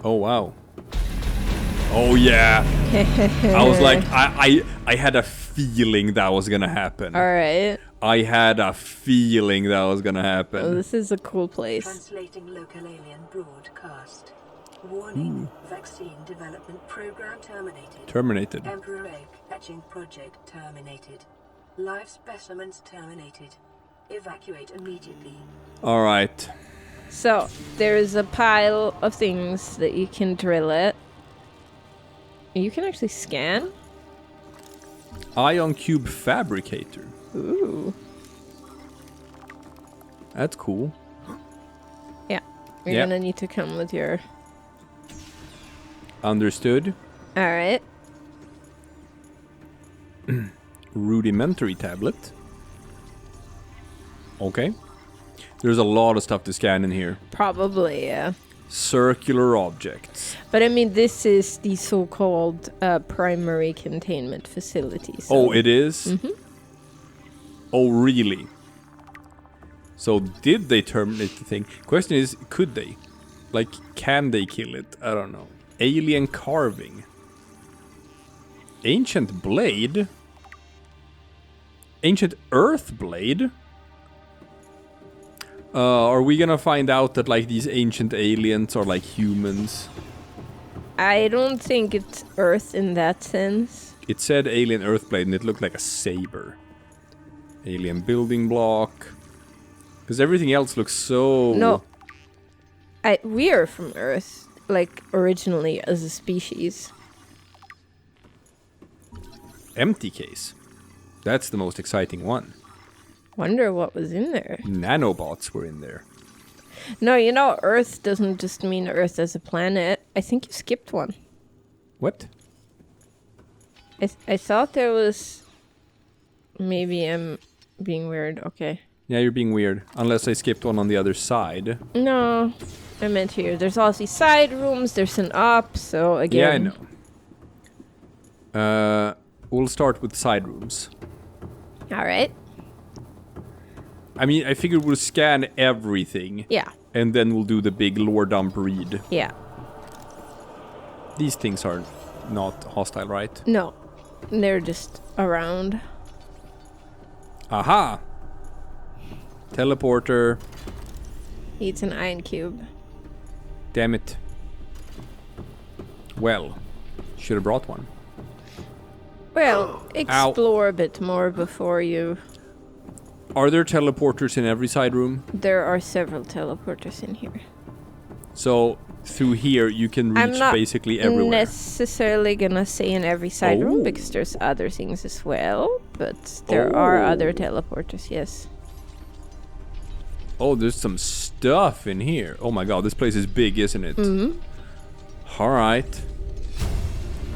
Oh, wow. Oh, yeah. I was like, I had a feeling that was gonna happen. Alright. I had a feeling that was gonna happen. Oh, this is a cool place. Translating local alien broadcast. Warning, vaccine development program terminated. Terminated. Emperor egg hatching project terminated. Live specimens terminated. Evacuate immediately. Alright. So, there's a pile of things that you can drill at. You can actually scan? Ion cube fabricator. Ooh. That's cool. Yeah. You're Yeah. gonna need to come with your... Understood. Alright. Rudimentary tablet. Okay. There's a lot of stuff to scan in here. Probably, yeah. Circular objects. But I mean, this is the so-called primary containment facility. So. Oh, it is? Mm-hmm. Oh, really? So did they terminate the thing? Question is, could they? Like, can they kill it? I don't know. Alien carving. Ancient blade? Ancient earth blade? Are we gonna find out that, like, these ancient aliens are like humans? I don't think it's Earth in that sense. It said alien earth blade and it looked like a saber. Alien building block. Because everything else looks so... No. We are from Earth, like, originally as a species. Empty case. That's the most exciting one. Wonder what was in there. Nanobots were in there. No, you know, Earth doesn't just mean Earth as a planet. I think you skipped one. What? I thought there was... Maybe I'm being weird. Okay. Yeah, you're being weird. Unless I skipped one on the other side. No, I meant here. There's also side rooms. There's an up, so again... Yeah, I know. We'll start with side rooms. Alright. I mean, I figured we'll scan everything. Yeah. And then we'll do the big lore dump read. Yeah. These things are not hostile, right? No. They're just around. Aha! Teleporter. It's an iron cube. Damn it. Well, should have brought one. Well, explore a bit more before you... Are there teleporters in every side room? There are several teleporters in here. So, through here, you can reach basically everywhere. I'm not necessarily gonna say in every side room, because there's other things as well. But there are other teleporters, yes. Oh, there's some stuff in here. Oh my god, this place is big, isn't it? Mm-hmm. Alright.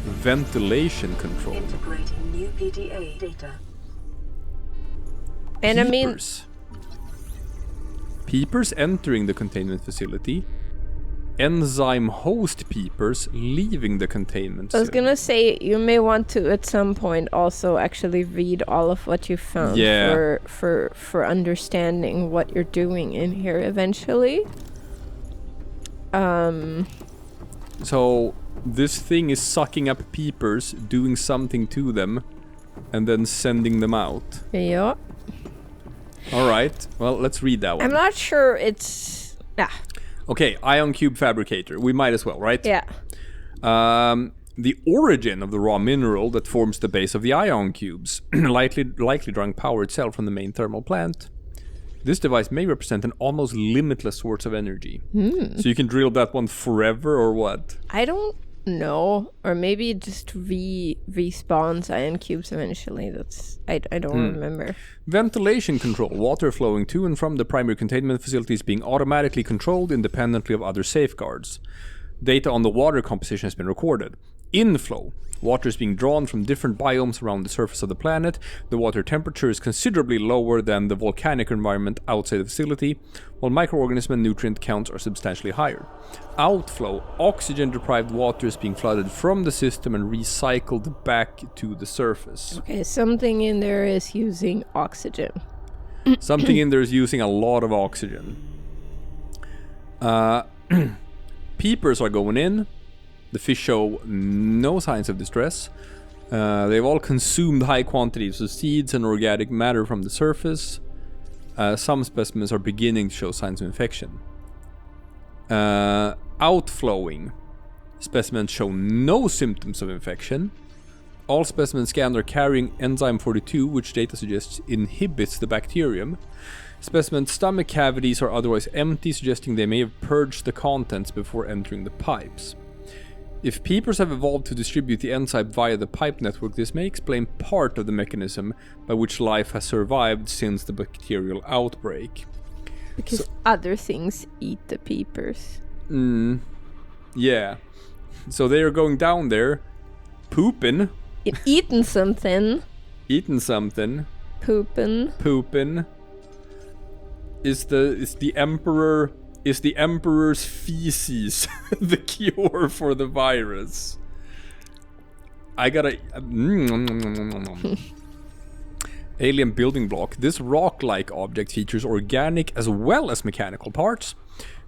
Ventilation control. Integrating new PDA data. And Peepers. Peepers entering the containment facility. Enzyme host peepers leaving the containment I was cell. gonna say, you may want to at some point also actually read all of what you found for understanding what you're doing in here eventually. So this thing is sucking up peepers, doing something to them, and then sending them out. Yeah. Alright, well, let's read that one. I'm not sure it's... Okay, ion cube fabricator. We might as well, right? Yeah. The origin of the raw mineral that forms the base of the ion cubes, likely drawing power itself from the main thermal plant. This device may represent an almost limitless source of energy. So you can drill that one forever, or what? I don't know. Or maybe it just respawns ion cubes eventually. I don't remember. Ventilation control. Water flowing to and from the primary containment facilities being automatically controlled independently of other safeguards. Data on the water composition has been recorded. Inflow. Water is being drawn from different biomes around the surface of the planet. The water temperature is considerably lower than the volcanic environment outside the facility, while microorganism and nutrient counts are substantially higher. Outflow. Oxygen-deprived water is being flooded from the system and recycled back to the surface. Okay, something in there is using oxygen. Something in there is using a lot of oxygen. Peepers are going in. The fish show no signs of distress. They've all consumed high quantities of seeds and organic matter from the surface. Some specimens are beginning to show signs of infection. Outflowing. Specimens show no symptoms of infection. All specimens scanned are carrying enzyme 42, which data suggests inhibits the bacterium. Specimens' stomach cavities are otherwise empty, suggesting they may have purged the contents before entering the pipes. If peepers have evolved to distribute the enzyme via the pipe network, this may explain part of the mechanism by which life has survived since the bacterial outbreak. Because other things eat the peepers. Yeah. So they are going down there, pooping. Eating something. Pooping. Is the emperor's feces the cure for the virus? I gotta alien building block. This rock-like object features organic as well as mechanical parts,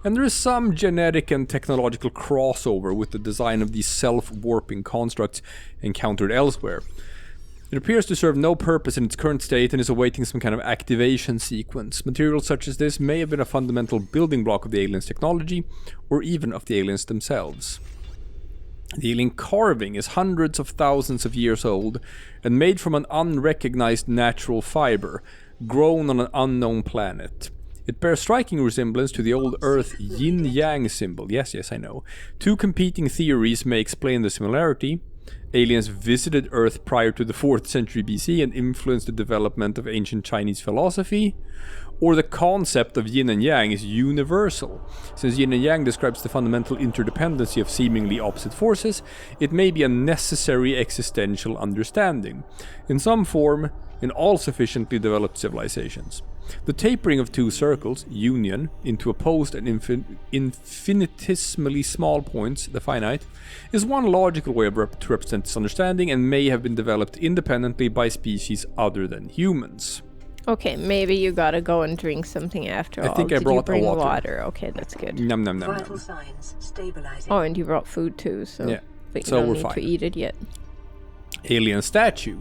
and there is some genetic and technological crossover with the design of these self-warping constructs encountered elsewhere. It appears to serve no purpose in its current state and is awaiting some kind of activation sequence. Materials such as this may have been a fundamental building block of the aliens' technology, or even of the aliens themselves. The alien carving is hundreds of thousands of years old and made from an unrecognized natural fiber, grown on an unknown planet. It bears striking resemblance to the old Earth yin-yang symbol. Yes, I know. Two competing theories may explain the similarity. Aliens visited Earth prior to the 4th century BC and influenced the development of ancient Chinese philosophy, or the concept of yin and yang is universal. Since yin and yang describes the fundamental interdependency of seemingly opposite forces, it may be a necessary existential understanding, in some form, in all sufficiently developed civilizations. The tapering of two circles, union, into opposed and infinitesimally small points, the finite, is one logical way to represent this understanding and may have been developed independently by species other than humans. Okay, maybe you gotta go and drink something after all. I think I brought you bring water. Okay, that's good. Nom. Vital signs stabilizing. Oh, and you brought food too, so yeah. but you So don't we're need fine. to eat it yet. Alien statue.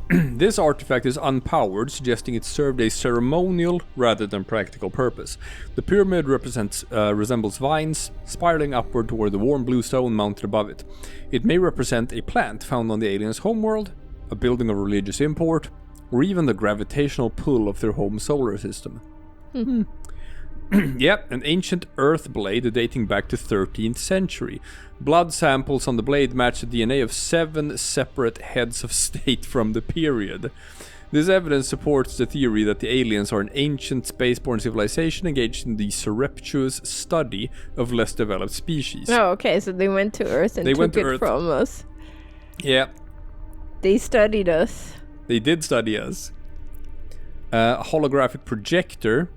This artifact is unpowered, suggesting it served a ceremonial rather than practical purpose. The pyramid resembles vines, spiraling upward toward the warm blue stone mounted above it. It may represent a plant found on the aliens' homeworld, a building of religious import, or even the gravitational pull of their home solar system. Yep, an ancient earth blade dating back to 13th century. Blood samples on the blade match the DNA of 7 separate heads of state from the period. This evidence supports the theory that the aliens are an ancient spaceborne civilization engaged in the surreptitious study of less developed species. Oh, okay, so they went to Earth and took it from us. Yeah. They studied us. They did study us. A holographic projector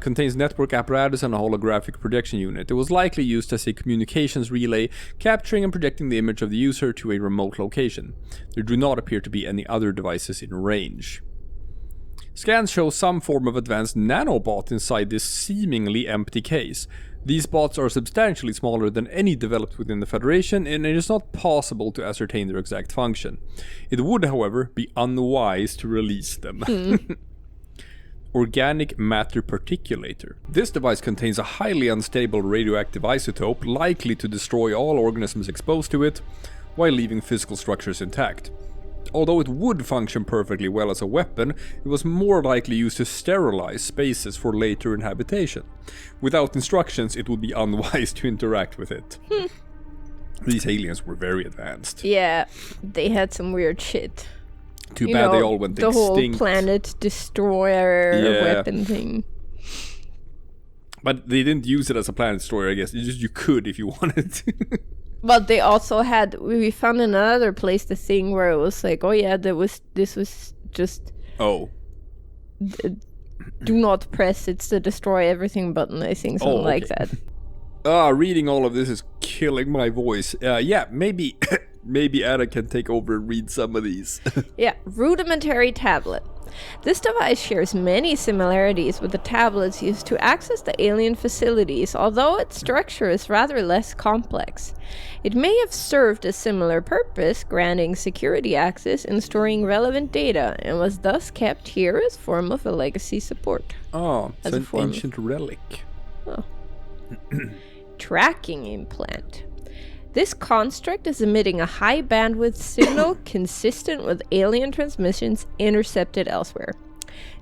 contains network apparatus and a holographic projection unit. It was likely used as a communications relay, capturing and projecting the image of the user to a remote location. There do not appear to be any other devices in range. Scans show some form of advanced nanobot inside this seemingly empty case. These bots are substantially smaller than any developed within the Federation, and it is not possible to ascertain their exact function. It would, however, be unwise to release them. Organic matter particulator. This device contains a highly unstable radioactive isotope likely to destroy all organisms exposed to it, while leaving physical structures intact. Although it would function perfectly well as a weapon, it was more likely used to sterilize spaces for later inhabitation. Without instructions, it would be unwise to interact with it. These aliens were very advanced. Yeah, they had some weird shit. Too bad they all went the extinct. The whole planet destroyer weapon thing. But they didn't use it as a planet destroyer, I guess. You could if you wanted to. But they also had, we found in another place the thing where it was like, oh yeah, this was just... Oh. Do not press, it's the destroy everything button, I think, something like that. Reading all of this is killing my voice. Yeah, maybe Anna can take over and read some of these. Yeah, rudimentary tablet. This device shares many similarities with the tablets used to access the alien facilities, although its structure is rather less complex. It may have served a similar purpose, granting security access and storing relevant data, and was thus kept here as form of a legacy support. Oh, As it's a an ancient relic. Oh. Tracking implant. This construct is emitting a high bandwidth signal consistent with alien transmissions intercepted elsewhere.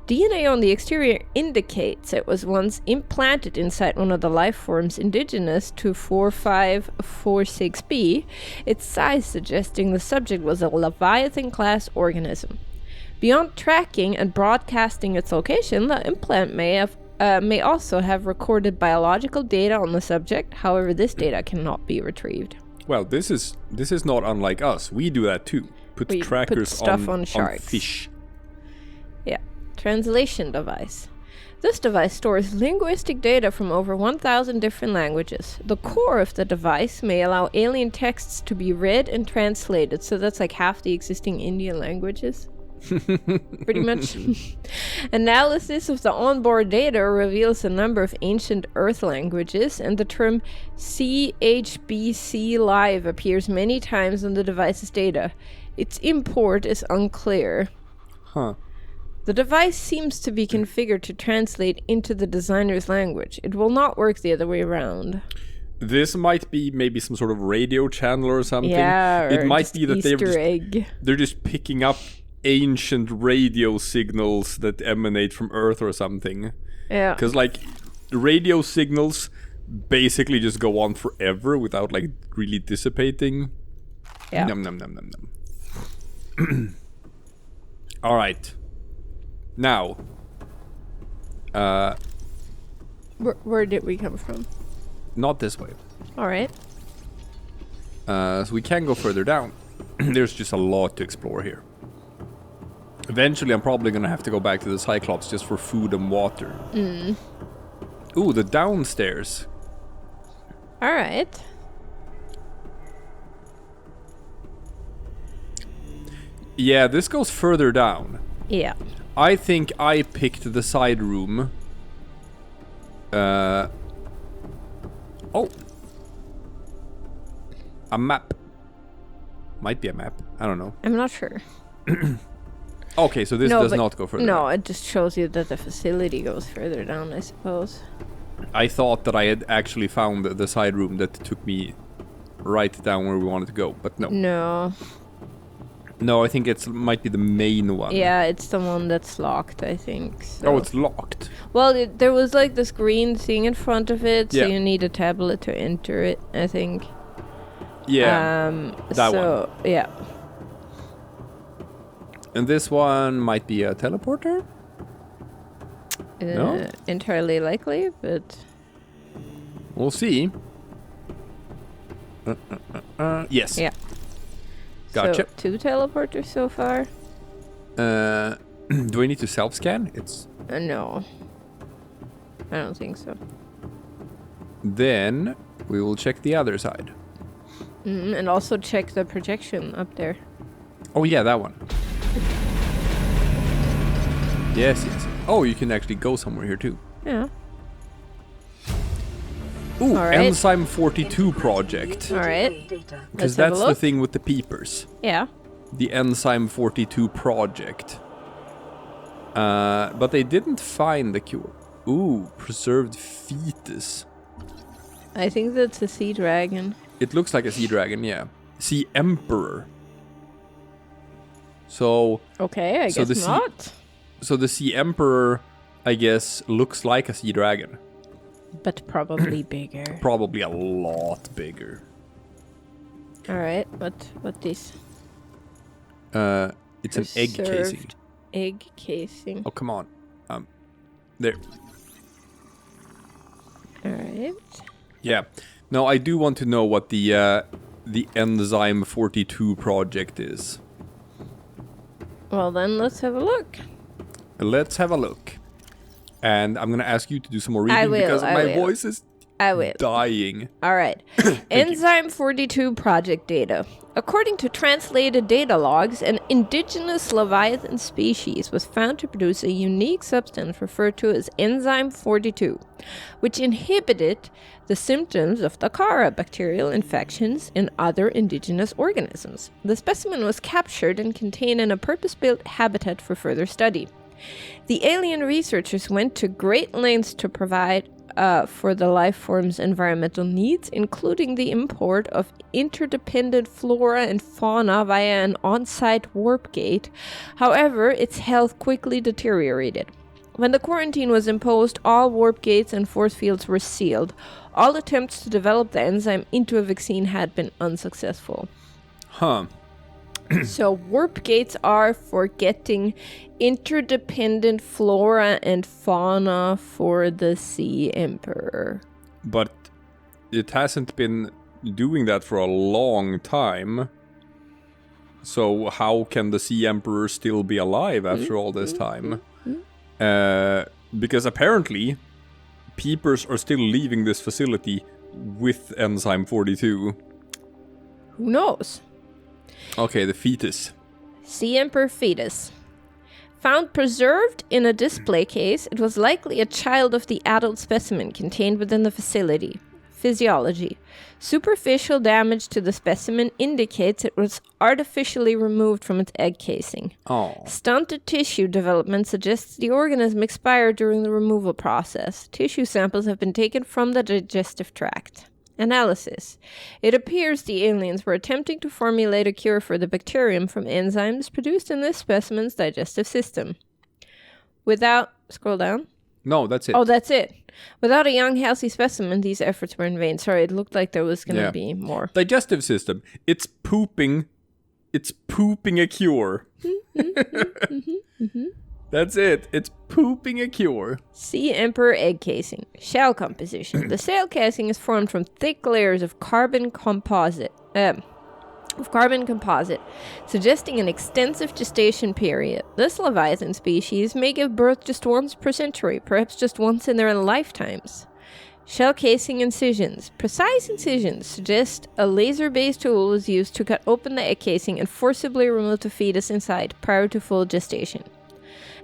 DNA on the exterior indicates it was once implanted inside one of the life forms indigenous to 4546b, its size suggesting the subject was a Leviathan-class organism. Beyond tracking and broadcasting its location, the implant may also have recorded biological data on the subject. However, this data cannot be retrieved. Well, this is not unlike us. We do that too. We Trackers put stuff on sharks. fish. Yeah. Translation device. This device stores linguistic data from over 1,000 different languages. The core of the device may allow alien texts to be read and translated, so that's like half the existing Indian languages. Pretty much. Analysis of the onboard data reveals a number of ancient Earth languages, and the term CHBC Live appears many times on the device's data. Its import is unclear. Huh. The device seems to be configured to translate into the designer's language. It will not work the other way around. This might be maybe some sort of radio channel or something. Yeah, or it might just be that Easter egg. they're just picking up ancient radio signals that emanate from Earth or something. Yeah. Because, like, radio signals basically just go on forever without, like, really dissipating. Yeah. Num num num num num. Alright. Now. Where did we come from? Not this way. Alright. So we can go further down. There's just a lot to explore here. Eventually, I'm probably gonna have to go back to the Cyclops just for food and water. Ooh, the downstairs. Alright. Yeah, this goes further down. Yeah. I think I picked the side room. Oh. A map. Might be a map. I don't know. I'm not sure. Okay, so this does not go further No, down. it just shows you that the facility goes further down, I suppose. I thought that I had actually found the side room that took me right down where we wanted to go, but no. No. No, I think it might be the main one. Yeah, it's the one that's locked, I think. So. Oh, it's locked. Well, there was like this green thing in front of it, so Yeah. you need a tablet to enter it, I think. Yeah, that so, one. Yeah. And this one might be a teleporter? No? Entirely likely, but... We'll see. Yes. Yeah. Gotcha. So, 2 teleporters so far? Do I need to self-scan? It's... No. I don't think so. Then we will check the other side. And also check the projection up there. Oh yeah, that one. Yes, yes. Oh, you can actually go somewhere here too. Yeah. Ooh, All right. Enzyme 42 project. All right. Because Let's have a that's the look. thing with the peepers. Yeah. The Enzyme 42 project. But they didn't find the cure. Ooh, preserved fetus. I think that's a sea dragon. It looks like a sea dragon, yeah. Sea emperor. So... Okay, I So the guess sea- not. So the sea emperor, I guess, looks like a sea dragon. But probably bigger. Probably a lot bigger. Alright, what this? It's an egg casing. Preserved egg casing. Oh, come on. There. Alright. Yeah. Now, I do want to know what the Enzyme 42 project is. Well then, let's have a look. Let's have a look. And I'm gonna ask you to do some more I reading will, because I my will. voice is I will. dying. All right. Enzyme 42 project data. According to translated data logs, an indigenous Leviathan species was found to produce a unique substance referred to as Enzyme 42, which inhibited the symptoms of the Kara bacterial infections in other indigenous organisms. The specimen was captured and contained in a purpose-built habitat for further study. The alien researchers went to great lengths to provide for the life form's environmental needs, including the import of interdependent flora and fauna via an on-site warp gate. However, its health quickly deteriorated. When the quarantine was imposed, all warp gates and force fields were sealed. All attempts to develop the enzyme into a vaccine had been unsuccessful. Huh. So warp gates are for getting interdependent flora and fauna for the Sea Emperor. But it hasn't been doing that for a long time. So how can the Sea Emperor still be alive after all this time? Because apparently peepers are still leaving this facility with Enzyme 42. Who knows? Okay, the Fetus. Sea Emperor Fetus. Found preserved in a display case, it was likely a child of the adult specimen contained within the facility. Physiology. Superficial damage to the specimen indicates it was artificially removed from its egg casing. Oh. Stunted tissue development suggests the organism expired during the removal process. Tissue samples have been taken from the digestive tract. Analysis. It appears the aliens were attempting to formulate a cure for the bacterium from enzymes produced in this specimen's digestive system. Without... Scroll down. No, that's it. Oh, that's it. Without a young, healthy specimen, these efforts were in vain. Sorry, it looked like there was going to be more. Digestive system. It's pooping. It's pooping a cure. That's it. It's pooping a cure. Sea Emperor egg casing. Shell composition. The shell casing is formed from thick layers of carbon composite, suggesting an extensive gestation period. This Leviathan species may give birth just once per century, perhaps just once in their lifetimes. Shell casing incisions. Precise incisions suggest a laser-based tool was used to cut open the egg casing and forcibly remove the fetus inside prior to full gestation.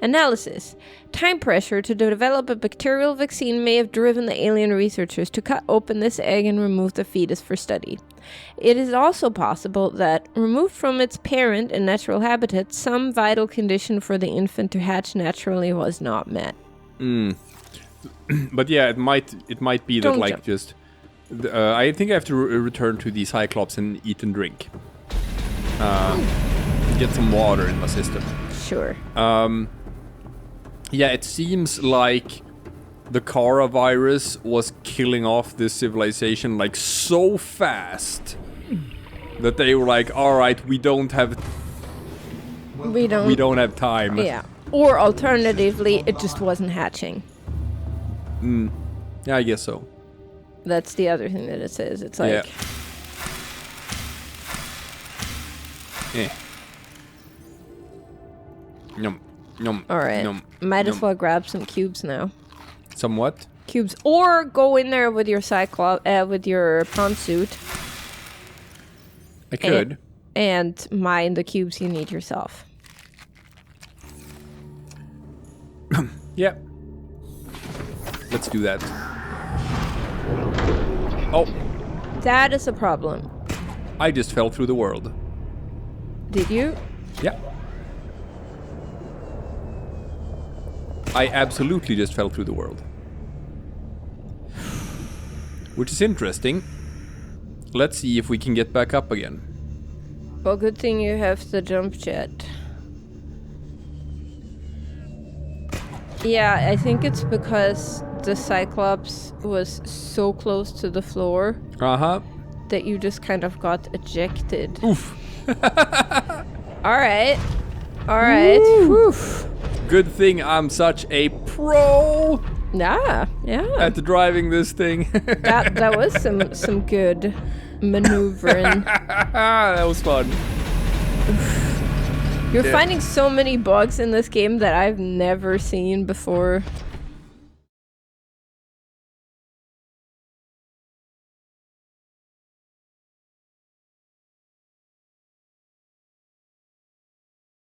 Analysis. Time pressure to develop a bacterial vaccine may have driven the alien researchers to cut open this egg and remove the fetus for study. It is also possible that, removed from its parent and natural habitat, some vital condition for the infant to hatch naturally was not met. But yeah, it might be Don't that like jump. just... I think I have to return to the Cyclops and eat and drink. Get some water in my system. Sure. Yeah, it seems like the Kara virus was killing off this civilization like so fast that they were like, all right, we don't have time. Yeah. Or alternatively, it just wasn't hatching. Yeah, I guess so. That's the other thing that it says. It's like... Yeah. Yum. Yum. All right. Yum. Might as Yum. well grab some cubes now. Somewhat. Cubes. Or go in there with your with your prawn suit. I could. And mine the cubes you need yourself. Yeah. Let's do that. Oh, That is a problem. I just fell through the world. Did you? Yeah. I absolutely just fell through the world. Which is interesting. Let's see if we can get back up again. Well, good thing you have the jump jet. Yeah, I think it's because the Cyclops was so close to the floor Uh-huh. that you just kind of got ejected. Oof. Alright. Alright. Whew. Good thing I'm such a pro Yeah. at driving this thing. That was some good maneuvering. That was fun. You're Yeah. finding so many bugs in this game that I've never seen before.